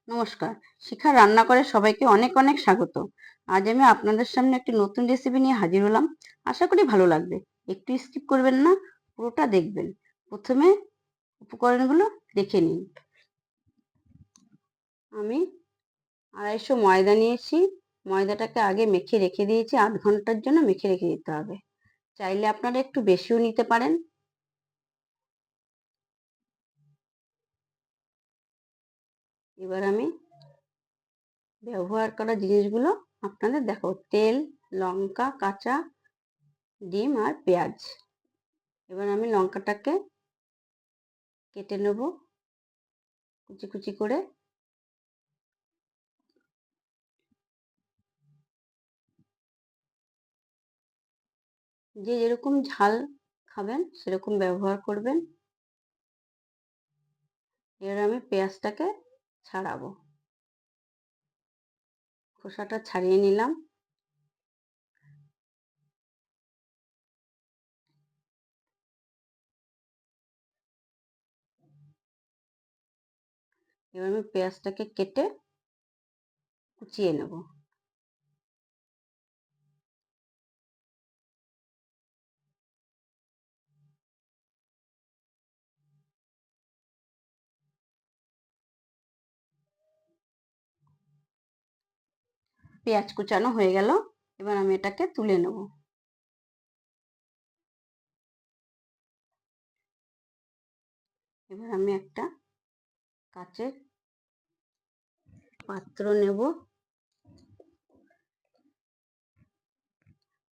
নমস্কার। শিখা রান্নাঘরে সবাইকে অনেক অনেক স্বাগত। আজ আমি আপনাদের সামনে একটি নতুন রেসিপি নিয়ে হাজির হলাম। আশা করি ভালো লাগবে। একটু স্কিপ করবেন না, পুরোটা দেখবেন। প্রথমে উপকরণগুলো দেখে নিন। আমি 250 ময়দা নিয়েছি। ময়দাটাকে আগে মেখে রেখে দিয়েছি, 8 ঘন্টার জন্য মেখে রেখে দিতে হবে। চাইলে আপনারা একটু বেশিও নিতে পারেন। এবার আমি ব্যবহার করা জিনিসগুলো আপনাদের দেখাবো। তেল, লঙ্কা, কাঁচা ডিম আর পেঁয়াজ। এবার আমি লঙ্কাটাকে কেটে নেব কুচি কুচি করে। যে যেরকম ঝাল খাবেন সেরকম ব্যবহার করবেন। এবার আমি পেঁয়াজটাকে ছাড়াবো, খোসাটা ছাড়িয়ে নিলাম। এবার আমি পেঁয়াজটাকে কেটে কুচিয়ে নেব। পেঁয়াজ কুচানো হয়ে গেল। এবার আমি এটাকে তুলে নেব। এবার আমি একটা কাচের পাত্র নেব,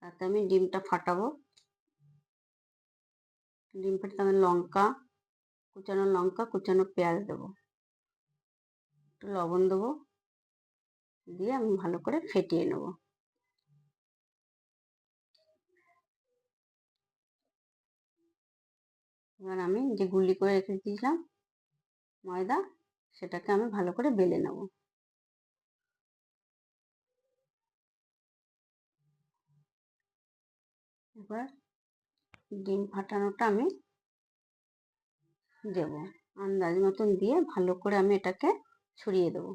তাতে আমি ডিমটা ফাটাবো। ডিম ফাটাতে আমি লঙ্কা, কুচানো পেঁয়াজ দেবো, একটু লবণ দেবো, দিয়ে আমি ভালো করে ফেটিয়ে নেব। এবার আমি যে গুলি করে রেখে দিয়েছিলাম ময়দা, সেটাকে আমি ভালো করে বেলে নেব। এবার ডিম ফাটানোটা আমি দেব, আন্দাজ মতন দিয়ে ভালো করে আমি এটাকে ছড়িয়ে দেব।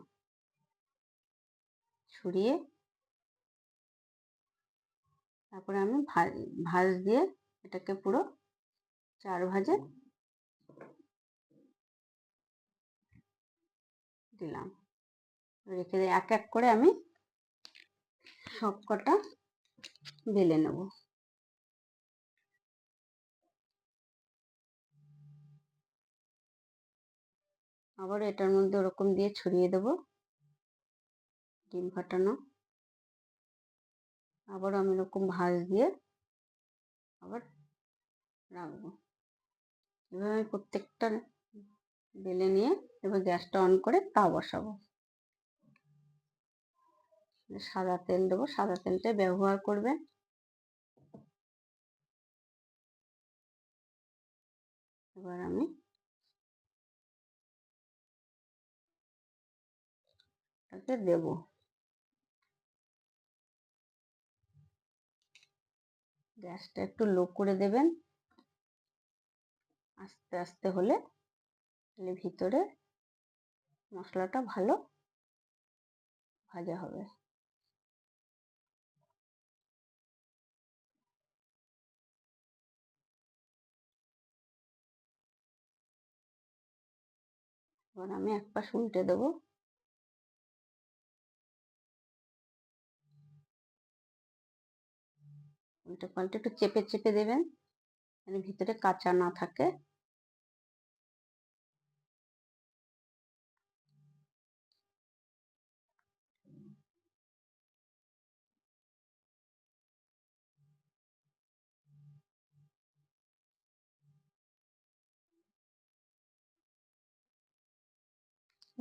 ছড়িয়ে তারপরে আমি ভাঁজ দিয়ে এটাকে পুরো 4 ভাঁজে দিলাম। রেখে এক এক করে আমি সব কটা বেলে নেব। আবার এটার মধ্যে ওরকম দিয়ে ছড়িয়ে দেব ডিম ফাটানো। আবার আমি এরকম ভাঁজ দিয়ে আবার রাখবো। এভাবে আমি প্রত্যেকটা বেলে নিয়ে এবার গ্যাসটা অন করে তা বসাবো। সাদা তেল দেবো, সাদা তেলটাই ব্যবহার করবে। এবার আমি এটাকে দেব। গ্যাসটা একটু লো করে দেবেন, আস্তে আস্তে হলে ভিতরে মশলাটা ভালো ভাজা হবে। এবার আমি এক পাশ উল্টে দেবো। উল্টে পাল্টে একটু চেপে চেপে দেবেন, মানে ভিতরে কাঁচা না থাকে।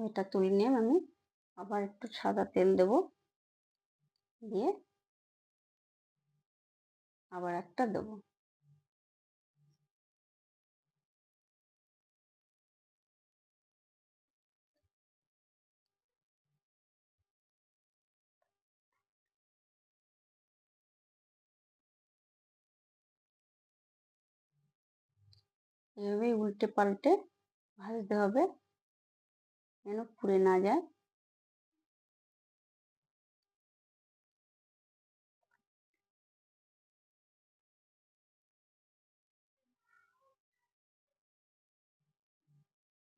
এটা তুলে নিয়ে আমি আবার একটু সাদা তেল দেব, দিয়ে আবার একটা দেবো। এভাবেই উল্টে পাল্টে ভাজতে হবে, যেন পুড়ে না যায়।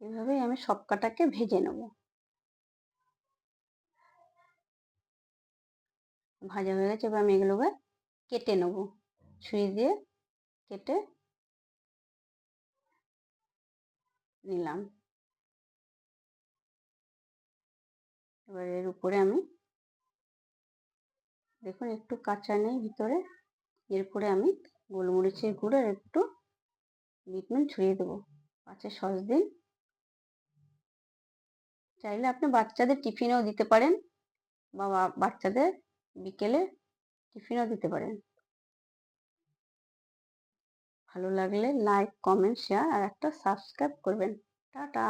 এভাবেই আমি সব কটাকে ভেজে নেব। ভাজা হয়ে গেছে, এবার আমি এগুলোকে কেটে নেব, ছুরি দিয়ে কেটে নিলাম। এবার এর উপরে আমি দেখুন একটু কাঁচা নেই ভিতরে, এরপরে আমি গোলমরিচের গুঁড়ো আর একটু বিট নুন ছড়িয়ে দেবো। পাঁচে সস দিন, চাইলে আপনি বাচ্চাদের টিফিনেও দিতে পারেন বা বাচ্চাদের বিকেলে টিফিনও দিতে পারেন। ভালো লাগলে লাইক, কমেন্ট, শেয়ার আর একটা সাবস্ক্রাইব করবেন। টাটা।